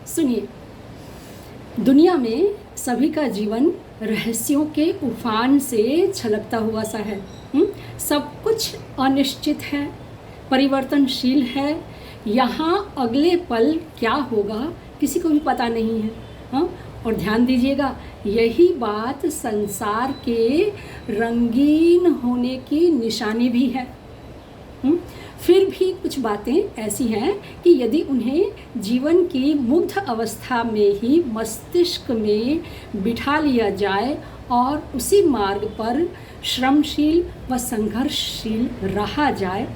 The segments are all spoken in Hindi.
सुनिए, दुनिया में सभी का जीवन रहस्यों के उफान से छलकता हुआ सा है। सब कुछ अनिश्चित है, परिवर्तनशील है। यहाँ अगले पल क्या होगा किसी को भी पता नहीं है। हाँ, और ध्यान दीजिएगा, यही बात संसार के रंगीन होने की निशानी भी है। फिर भी कुछ बातें ऐसी हैं कि यदि उन्हें जीवन की मुग्ध अवस्था में ही मस्तिष्क में बिठा लिया जाए और उसी मार्ग पर श्रमशील व संघर्षशील रहा जाए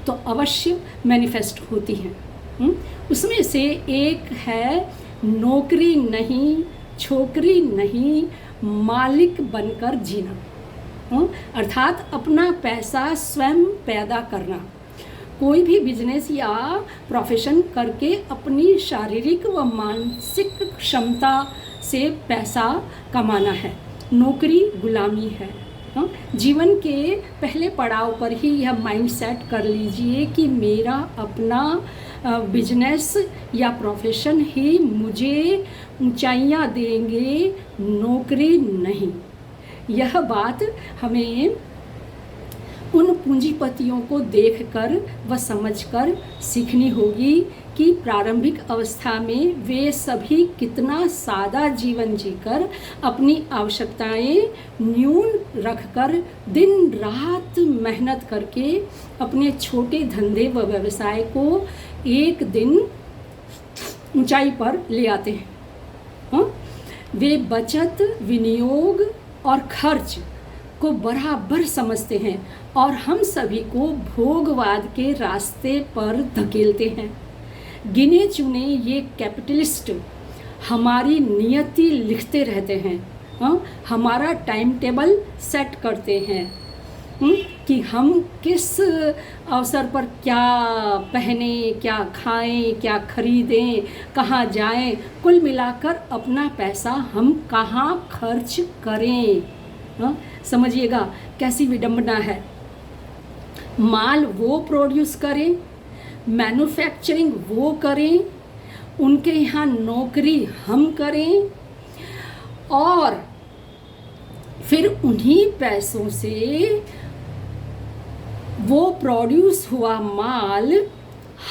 तो अवश्य मैनिफेस्ट होती हैं। उसमें से एक है नौकरी नहीं, छोकरी नहीं, मालिक बनकर जीना। अर्थात अपना पैसा स्वयं पैदा करना। कोई भी बिजनेस या प्रोफेशन करके अपनी शारीरिक व मानसिक क्षमता से पैसा कमाना है। नौकरी गुलामी है। जीवन के पहले पड़ाव पर ही यह माइंड सेट कर लीजिए कि मेरा अपना बिजनेस या प्रोफेशन ही मुझे ऊंचाइयां देंगे, नौकरी नहीं। यह बात हमें उन पूंजीपतियों को देखकर व समझकर सीखनी होगी कि प्रारंभिक अवस्था में वे सभी कितना सादा जीवन जीकर अपनी आवश्यकताएं न्यून रखकर दिन रात मेहनत करके अपने छोटे धंधे व व्यवसाय को एक दिन ऊंचाई पर ले आते हैं। वे बचत, विनियोग और खर्च को बराबर समझते हैं और हम सभी को भोगवाद के रास्ते पर धकेलते हैं। गिने चुने ये कैपिटलिस्ट हमारी नियति लिखते रहते हैं। हमारा टाइम टेबल सेट करते हैं कि हम किस अवसर पर क्या पहने, क्या खाएं, क्या खरीदें, कहाँ जाएं। कुल मिलाकर अपना पैसा हम कहाँ खर्च करें। समझिएगा कैसी विडंबना है। माल वो प्रोड्यूस करें, मैन्युफैक्चरिंग वो करें, उनके यहाँ नौकरी हम करें और फिर उन्हीं पैसों से वो प्रोड्यूस हुआ माल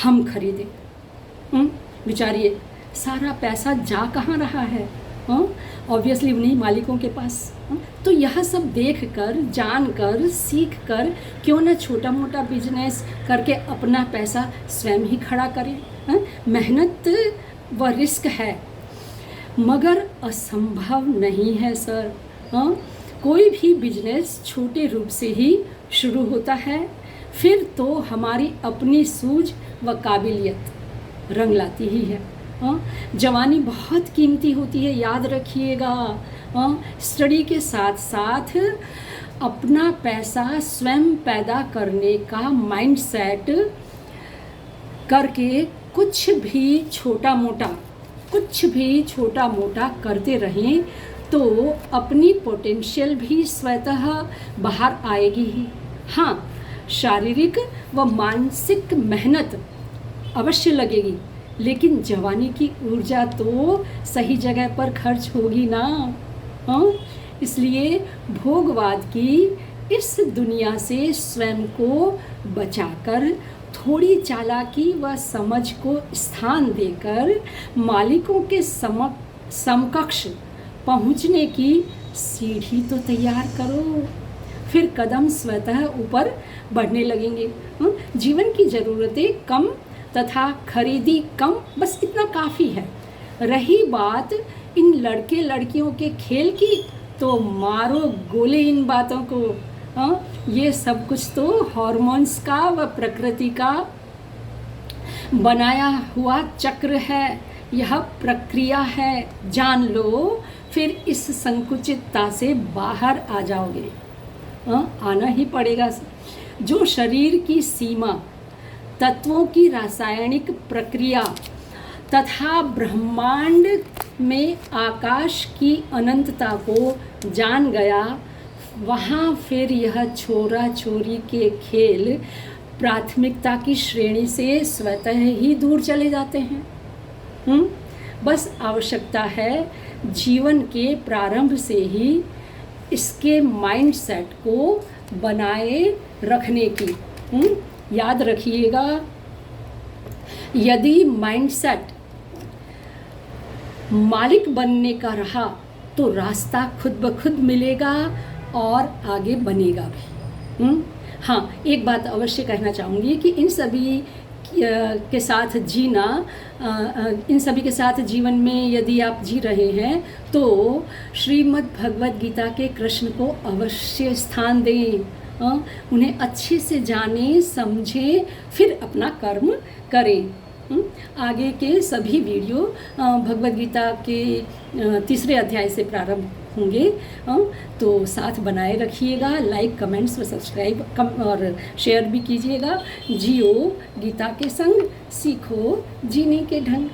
हम खरीदें। विचारिए, सारा पैसा जा कहाँ रहा है? ऑब्वियसली उन्हीं मालिकों के पास। तो यह सब देखकर, जानकर, सीखकर क्यों न छोटा मोटा बिजनेस करके अपना पैसा स्वयं ही खड़ा करें। मेहनत व रिस्क है मगर असंभव नहीं है सर। कोई भी बिजनेस छोटे रूप से ही शुरू होता है, फिर तो हमारी अपनी सूझ व काबिलियत रंग लाती ही है। जवानी बहुत कीमती होती है, याद रखिएगा। स्टडी के साथ साथ अपना पैसा स्वयं पैदा करने का माइंड सेट करके कुछ भी छोटा मोटा करते रहें तो अपनी पोटेंशियल भी स्वतः बाहर आएगी ही। हाँ, शारीरिक व मानसिक मेहनत अवश्य लगेगी, लेकिन जवानी की ऊर्जा तो सही जगह पर खर्च होगी ना। इसलिए भोगवाद की इस दुनिया से स्वयं को बचाकर थोड़ी चालाकी व समझ को स्थान देकर मालिकों के समकक्ष पहुंचने की सीढ़ी तो तैयार करो, फिर कदम स्वतः ऊपर बढ़ने लगेंगे। जीवन की ज़रूरतें कम तथा खरीदी कम, बस इतना काफ़ी है। रही बात इन लड़के लड़कियों के खेल की, तो मारो गोले इन बातों को। ये सब कुछ तो हॉर्मोन्स का व प्रकृति का बनाया हुआ चक्र है। यह प्रक्रिया है, जान लो, फिर इस संकुचितता से बाहर आ जाओगे। आना ही पड़ेगा। जो शरीर की सीमा, तत्वों की रासायनिक प्रक्रिया तथा ब्रह्मांड में आकाश की अनंतता को जान गया, वहाँ फिर यह छोरा छोरी के खेल प्राथमिकता की श्रेणी से स्वतः ही दूर चले जाते हैं। बस आवश्यकता है जीवन के प्रारंभ से ही इसके माइंडसेट को बनाए रखने की। याद रखिएगा, यदि माइंडसेट मालिक बनने का रहा तो रास्ता खुद ब खुद मिलेगा और आगे बनेगा भी। हाँ, एक बात अवश्य कहना चाहूँगी कि इन सभी के साथ जीना, इन सभी के साथ जीवन में यदि आप जी रहे हैं तो श्रीमद् भगवद गीता के कृष्ण को अवश्य स्थान दें, उन्हें अच्छे से जानें, समझें, फिर अपना कर्म करें। आगे के सभी वीडियो भगवद गीता के तीसरे अध्याय से प्रारंभ होंगे, तो साथ बनाए रखिएगा। लाइक, कमेंट्स व सब्सक्राइब और शेयर भी कीजिएगा। जियो गीता के संग, सीखो जीने के ढंग।